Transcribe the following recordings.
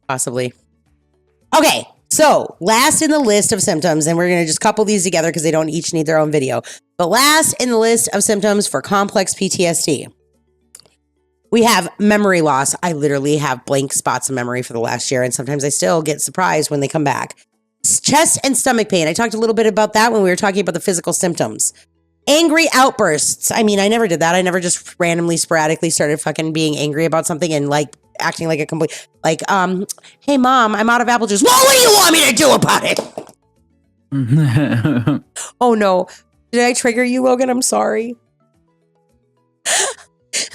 Possibly. Okay, so last in the list of symptoms, and we're going to just couple these together because they don't each need their own video. But last in the list of symptoms for complex PTSD, we have memory loss. I literally have blank spots of memory for the last year, and sometimes I still get surprised when they come back. Chest and stomach pain. I talked a little bit about that when we were talking about the physical symptoms. Angry outbursts. I mean, I never did that. I never just randomly, sporadically started fucking being angry about something and like acting like a complete, like, hey mom, I'm out of apple juice. Well, what do you want me to do about it? Oh no. Did I trigger you, Logan? I'm sorry.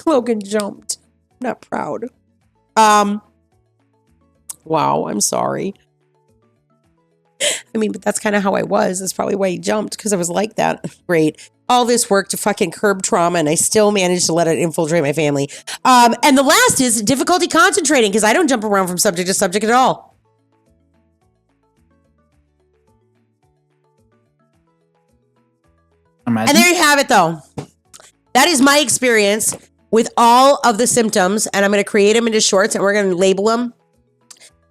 Logan jumped. I'm not proud. Wow, I'm sorry. I mean, but that's kind of how I was. That's probably why he jumped, because I was like that. Great. All this work to fucking curb trauma, and I still managed to let it infiltrate my family. And the last is difficulty concentrating, because I don't jump around from subject to subject at all. Imagine. And there you have it, though. That is my experience with all of the symptoms, and I'm going to create them into shorts, and we're going to label them.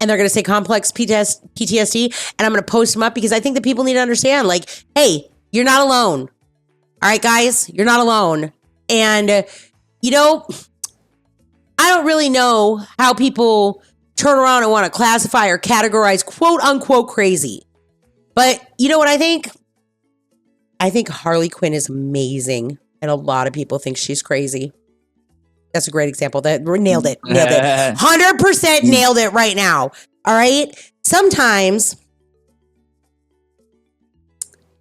And they're going to say complex PTSD, and I'm going to post them up because I think that people need to understand, like, hey, you're not alone. All right, guys, you're not alone. And, you know, I don't really know how people turn around and want to classify or categorize quote unquote crazy. But you know what I think? I think Harley Quinn is amazing. And a lot of people think she's crazy. That's a great example. That nailed it. 100% nailed it right now. All right. Sometimes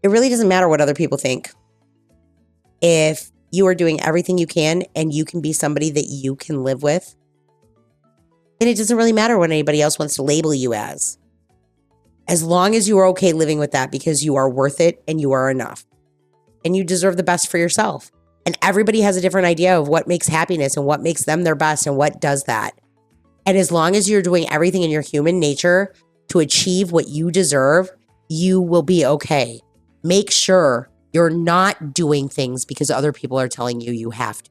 it really doesn't matter what other people think. If you are doing everything you can and you can be somebody that you can live with, then it doesn't really matter what anybody else wants to label you as. As long as you are okay living with that, because you are worth it and you are enough and you deserve the best for yourself. And everybody has a different idea of what makes happiness and what makes them their best and what does that. And as long as you're doing everything in your human nature to achieve what you deserve, you will be okay. Make sure you're not doing things because other people are telling you you have to.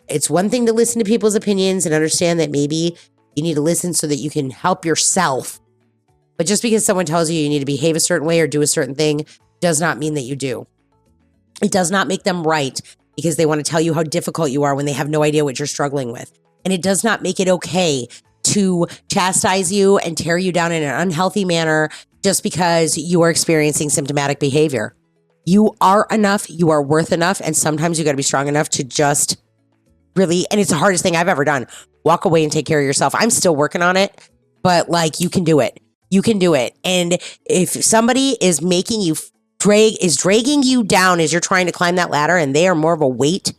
It's one thing to listen to people's opinions and understand that maybe you need to listen so that you can help yourself. But just because someone tells you you need to behave a certain way or do a certain thing does not mean that you do. It does not make them right because they want to tell you how difficult you are when they have no idea what you're struggling with. And it does not make it okay to chastise you and tear you down in an unhealthy manner just because you are experiencing symptomatic behavior. You are enough, you are worth enough, and sometimes you got to be strong enough to just really, and it's the hardest thing I've ever done, walk away and take care of yourself. I'm still working on it, but like, you can do it. You can do it. And if somebody is making you dragging you down as you're trying to climb that ladder and they are more of a weight,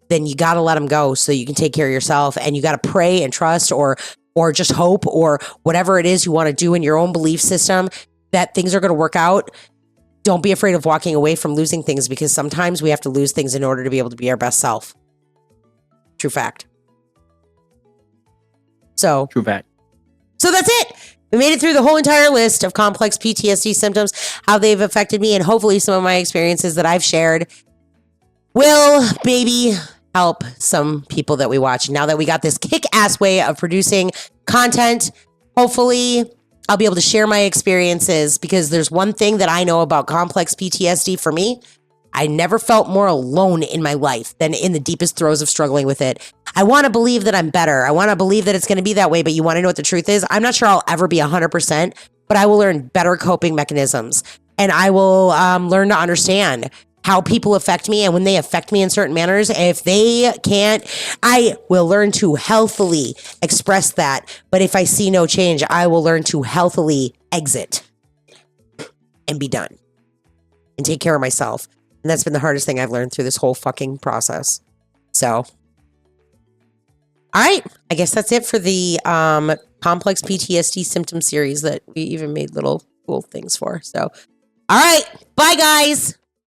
then you got to let them go so you can take care of yourself. And you got to pray and trust or just hope or whatever it is you want to do in your own belief system that things are going to work out. Don't be afraid of walking away from losing things, because sometimes we have to lose things in order to be able to be our best self. True fact. So that's it. We made it through the whole entire list of complex PTSD symptoms, how they've affected me, and hopefully some of my experiences that I've shared will maybe help some people that we watch. Now that we got this kick-ass way of producing content, hopefully I'll be able to share my experiences, because there's one thing that I know about complex PTSD for me. I never felt more alone in my life than in the deepest throes of struggling with it. I want to believe that I'm better. I want to believe that it's going to be that way, but you want to know what the truth is? I'm not sure I'll ever be 100%, but I will learn better coping mechanisms, and I will learn to understand how people affect me, and when they affect me in certain manners, if they can't, I will learn to healthily express that. But if I see no change, I will learn to healthily exit and be done and take care of myself. And that's been the hardest thing I've learned through this whole fucking process. So, all right. I guess that's it for the complex PTSD symptom series that we even made little cool things for. So, all right. Bye, guys.